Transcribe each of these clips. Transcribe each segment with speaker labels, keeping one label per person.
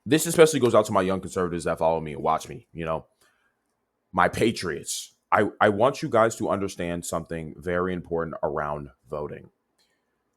Speaker 1: This especially goes out to my young conservatives that follow me and watch me, my patriots. I want you guys to understand something very important around voting.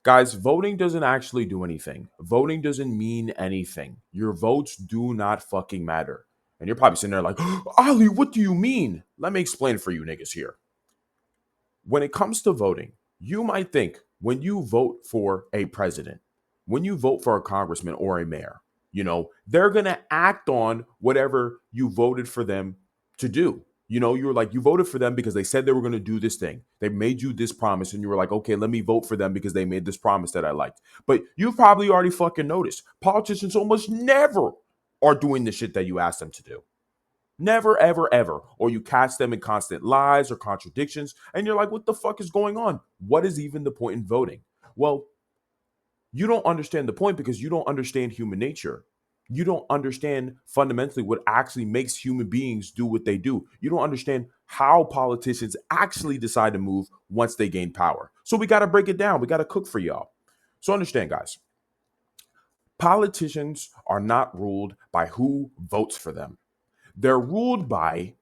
Speaker 1: Guys, voting doesn't actually do anything. Voting doesn't mean anything. Your votes do not fucking matter. And you're probably sitting there like, Ali, what do you mean? Let me explain for you niggas here. When it comes to voting, you might think when you vote for a president, when you vote for a congressman or a mayor, they're going to act on whatever you voted for them to do. You're like, you voted for them because they said they were going to do this thing. They made you this promise, and you were like, okay, let me vote for them because they made this promise that I liked. But you've probably already fucking noticed politicians almost never are doing the shit that you asked them to do. Never, ever, ever. Or you catch them in constant lies or contradictions, and you're like, what the fuck is going on? What is even the point in voting? Well, you don't understand the point because you don't understand human nature. You don't understand fundamentally what actually makes human beings do what they do. You don't understand how politicians actually decide to move once they gain power. So we got to break it down. We got to cook for y'all. So understand, guys, politicians are not ruled by who votes for them. They're ruled by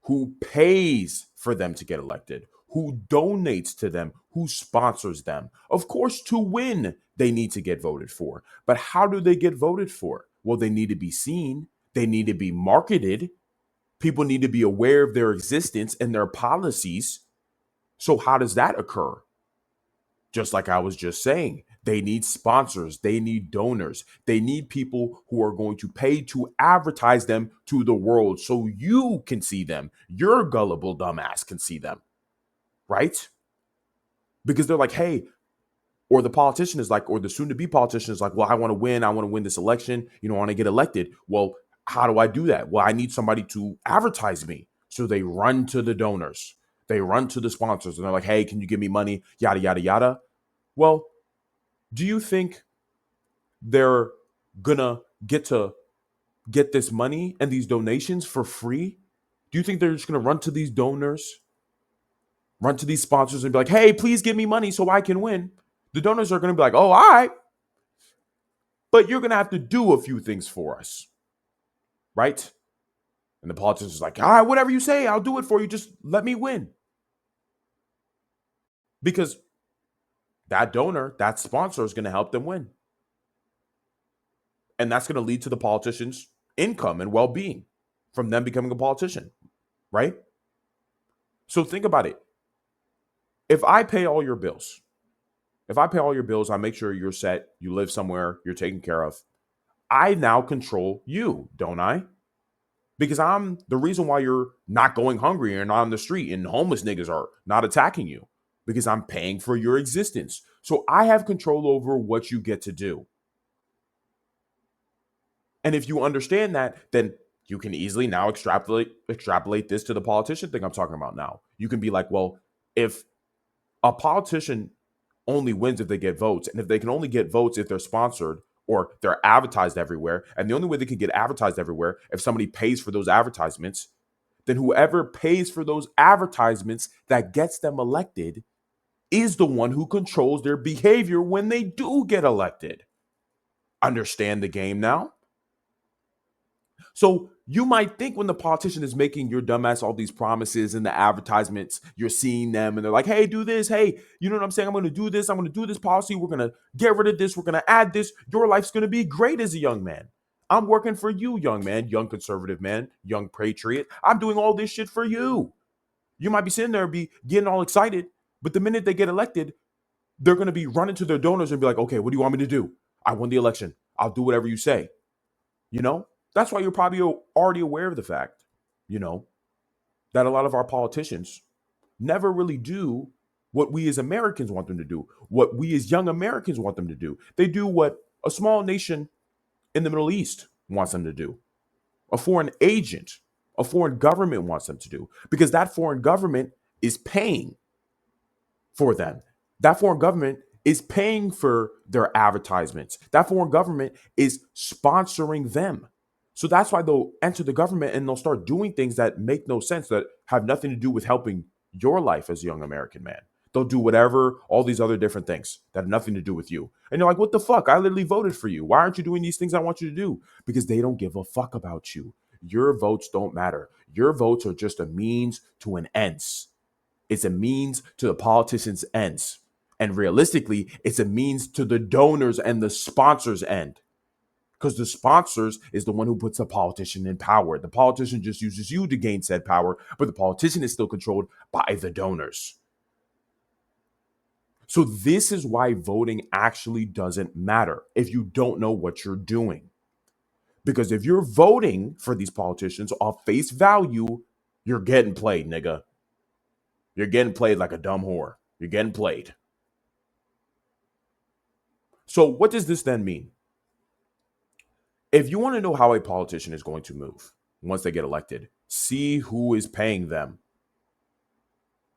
Speaker 1: who pays for them to get elected, who donates to them, who sponsors them. Of course, to win, they need to get voted for. But how do they get voted for? Well, they need to be seen, they need to be marketed. People need to be aware of their existence and their policies. So, how does that occur? Just like I was just saying, they need sponsors, they need donors, they need people who are going to pay to advertise them to the world so you can see them. Your gullible dumbass can see them, right? Because they're like, hey, or the politician is like, or the soon to be politician is like, well, I want to win this election, I want to get elected. Well, how do I do that? Well, I need somebody to advertise me. So they run to the donors, they run to the sponsors, and they're like, hey, can you give me money? Yada, yada, yada. Well, do you think they're gonna get this money and these donations for free? Do you think they're just gonna run to these donors, run to these sponsors and be like, hey, please give me money so I can win? The donors are gonna be like, oh, all right, but you're gonna have to do a few things for us, right? And the politician is like, all right, whatever you say, I'll do it for you. Just let me win. Because that donor, that sponsor is gonna help them win. And that's gonna lead to the politician's income and well-being from them becoming a politician, right? So think about it. If I pay all your bills, I make sure you're set, you live somewhere, you're taken care of. I now control you, don't I? Because I'm the reason why you're not going hungry and not on the street and homeless niggas are not attacking you because I'm paying for your existence. So I have control over what you get to do. And if you understand that, then you can easily now extrapolate this to the politician thing I'm talking about now. You can be like, well, if a politician only wins if they get votes, and if they can only get votes if they're sponsored or they're advertised everywhere, and the only way they can get advertised everywhere if somebody pays for those advertisements, then whoever pays for those advertisements that gets them elected is the one who controls their behavior when they do get elected. Understand the game now? So you might think when the politician is making your dumbass all these promises in the advertisements, you're seeing them and they're like, hey, do this. Hey, you know what I'm saying? I'm going to do this. I'm going to do this policy. We're going to get rid of this. We're going to add this. Your life's going to be great as a young man. I'm working for you, young man, young conservative man, young patriot. I'm doing all this shit for you. You might be sitting there and be getting all excited, but the minute they get elected, they're going to be running to their donors and be like, okay, what do you want me to do? I won the election. I'll do whatever you say. You know? That's why you're probably already aware of the fact, you know, that a lot of our politicians never really do what we as Americans want them to do, what we as young Americans want them to do. They do what a small nation in the Middle East wants them to do, a foreign agent, a foreign government wants them to do, because that foreign government is paying for them. That foreign government is paying for their advertisements. That foreign government is sponsoring them. So that's why they'll enter the government and they'll start doing things that make no sense, that have nothing to do with helping your life as a young American man. They'll do whatever, all these other different things that have nothing to do with you. And you're like, what the fuck? I literally voted for you. Why aren't you doing these things I want you to do? Because they don't give a fuck about you. Your votes don't matter. Your votes are just a means to an ends. It's a means to the politicians' ends. And realistically, it's a means to the donors and the sponsors' end. Because the sponsors is the one who puts the politician in power. The politician just uses you to gain said power, but the politician is still controlled by the donors. So this is why voting actually doesn't matter if you don't know what you're doing. Because if you're voting for these politicians off face value, you're getting played, nigga. You're getting played like a dumb whore. You're getting played. So what does this then mean? If you want to know how a politician is going to move once they get elected, see who is paying them.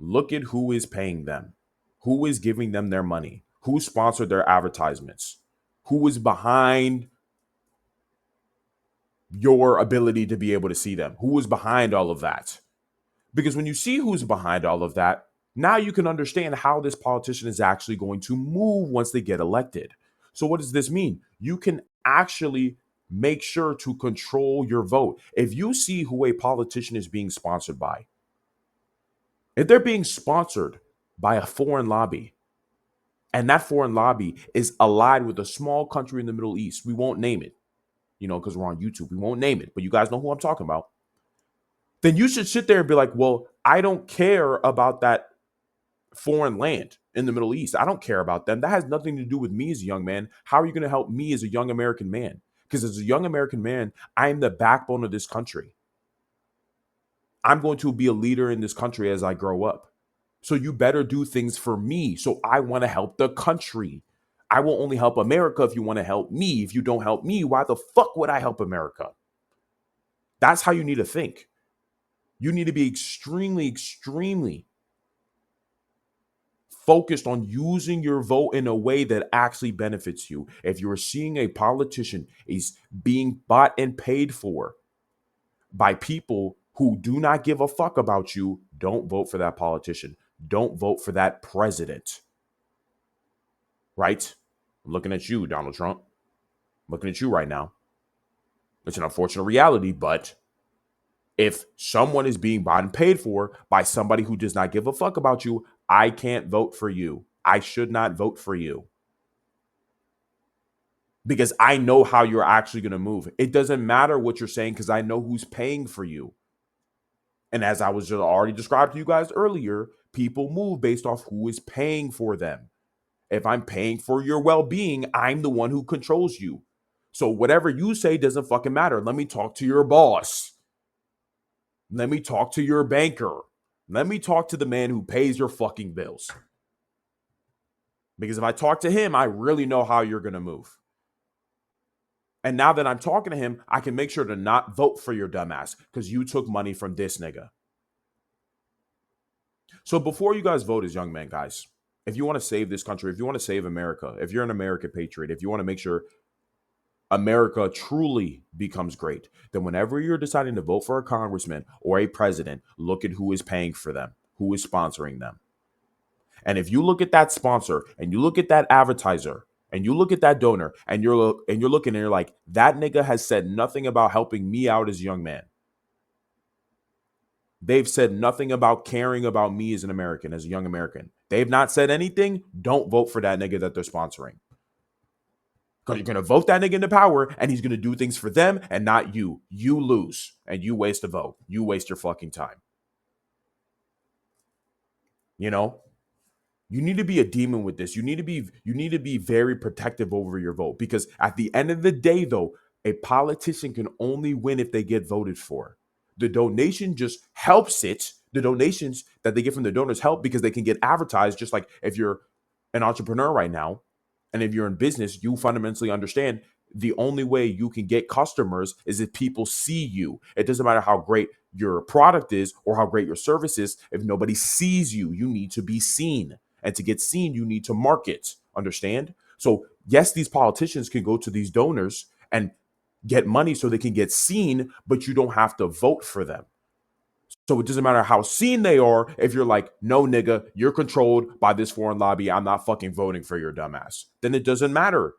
Speaker 1: Look at who is paying them. Who is giving them their money? Who sponsored their advertisements? Who is behind your ability to be able to see them? Who is behind all of that? Because when you see who's behind all of that, now you can understand how this politician is actually going to move once they get elected. So what does this mean? You can actually make sure to control your vote. If you see who a politician is being sponsored by, if they're being sponsored by a foreign lobby, and that foreign lobby is allied with a small country in the Middle East, we won't name it, because we're on YouTube. We won't name it, but you guys know who I'm talking about. Then you should sit there and be like, well, I don't care about that foreign land in the Middle East. I don't care about them. That has nothing to do with me as a young man. How are you going to help me as a young American man? Because as a young American man, I am the backbone of this country. I'm going to be a leader in this country as I grow up. So you better do things for me. So I want to help the country. I will only help America if you want to help me. If you don't help me, why the fuck would I help America? That's how you need to think. You need to be extremely, extremely focused on using your vote in a way that actually benefits you. If you're seeing a politician is being bought and paid for by people who do not give a fuck about you, don't vote for that politician. Don't vote for that president. Right? I'm looking at you, Donald Trump. I'm looking at you right now. It's an unfortunate reality, but if someone is being bought and paid for by somebody who does not give a fuck about you, I can't vote for you. I should not vote for you. Because I know how you're actually going to move. It doesn't matter what you're saying because I know who's paying for you. And as I was just already described to you guys earlier, people move based off who is paying for them. If I'm paying for your well-being, I'm the one who controls you. So whatever you say doesn't fucking matter. Let me talk to your boss. Let me talk to your banker. Let me talk to the man who pays your fucking bills. Because if I talk to him, I really know how you're going to move. And now that I'm talking to him, I can make sure to not vote for your dumbass because you took money from this nigga. So before you guys vote as young men, guys, if you want to save this country, if you want to save America, if you're an American patriot, if you want to make sure America truly becomes great, then whenever you're deciding to vote for a congressman or a president, look at who is paying for them, who is sponsoring them. And if you look at that sponsor and you look at that advertiser and you look at that donor and you're looking and you're like, that nigga has said nothing about helping me out as a young man. They've said nothing about caring about me as an American, as a young American. They've not said anything. Don't vote for that nigga that they're sponsoring. Because you're going to vote that nigga into power and he's going to do things for them and not you. You lose and you waste a vote. You waste your fucking time. You need to be a demon with this. You need to be very protective over your vote because at the end of the day, though, a politician can only win if they get voted for. The donation just helps it. The donations that they get from the donors help because they can get advertised. Just like if you're an entrepreneur right now, and if you're in business, you fundamentally understand the only way you can get customers is if people see you. It doesn't matter how great your product is or how great your service is. If nobody sees you, you need to be seen. And to get seen, you need to market. Understand? So yes, these politicians can go to these donors and get money so they can get seen, but you don't have to vote for them. So it doesn't matter how seen they are. If you're like, no, nigga, you're controlled by this foreign lobby. I'm not fucking voting for your dumbass. Then it doesn't matter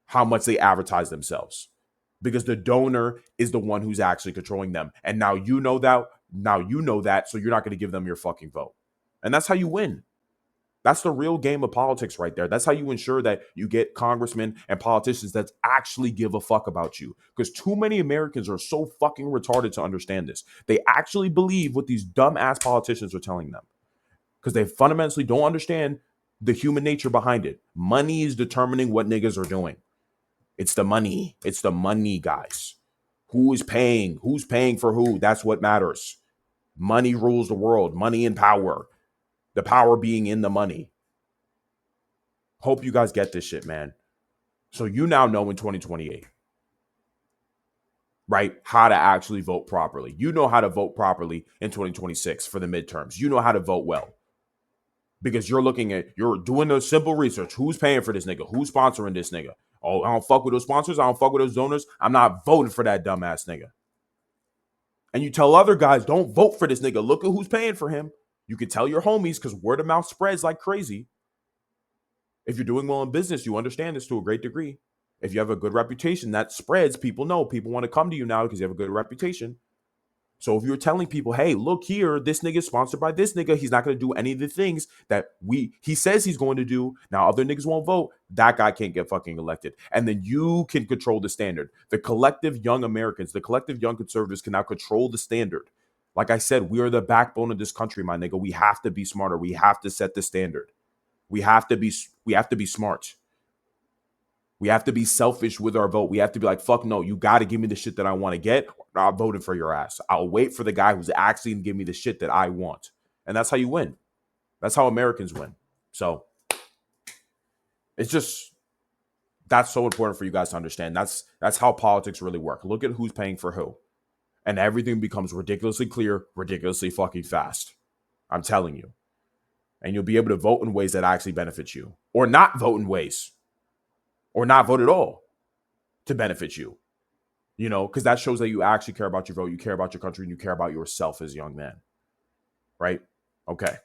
Speaker 1: how much they advertise themselves because the donor is the one who's actually controlling them. And now you know that. Now you know that. So you're not going to give them your fucking vote. And that's how you win. That's the real game of politics right there. That's how you ensure that you get congressmen and politicians that actually give a fuck about you. Because too many Americans are so fucking retarded to understand this. They actually believe what these dumbass politicians are telling them. Because they fundamentally don't understand the human nature behind it. Money is determining what niggas are doing. It's the money. It's the money, guys. Who is paying? Who's paying for who? That's what matters. Money rules the world. Money and power. The power being in the money. Hope you guys get this shit, man. So you now know in 2028, right, how to actually vote properly. You know how to vote properly in 2026 for the midterms. You know how to vote well. Because you're doing the simple research. Who's paying for this nigga? Who's sponsoring this nigga? Oh, I don't fuck with those sponsors. I don't fuck with those donors. I'm not voting for that dumbass nigga. And you tell other guys, don't vote for this nigga. Look at who's paying for him. You can tell your homies because word of mouth spreads like crazy. If you're doing well in business, you understand this to a great degree. If you have a good reputation, that spreads. People know. People want to come to you now because you have a good reputation. So if you're telling people, hey, look here, this nigga is sponsored by this nigga. He's not going to do any of the things that he says he's going to do. Now other niggas won't vote. That guy can't get fucking elected. And then you can control the standard. The collective young Americans, the collective young conservatives can now control the standard. Like I said, we are the backbone of this country, my nigga. We have to be smarter. We have to set the standard. We have to be smart. We have to be selfish with our vote. We have to be like, fuck no, you got to give me the shit that I want to get. Or I'm voting for your ass. I'll wait for the guy who's actually going to give me the shit that I want. And that's how you win. That's how Americans win. So it's just, that's so important for you guys to understand. That's how politics really work. Look at who's paying for who. And everything becomes ridiculously clear, ridiculously fucking fast. I'm telling you. And you'll be able to vote in ways that actually benefit you. Or not vote in ways. Or not vote at all to benefit you. You know, because that shows that you actually care about your vote. You care about your country and you care about yourself as a young man. Right? Okay.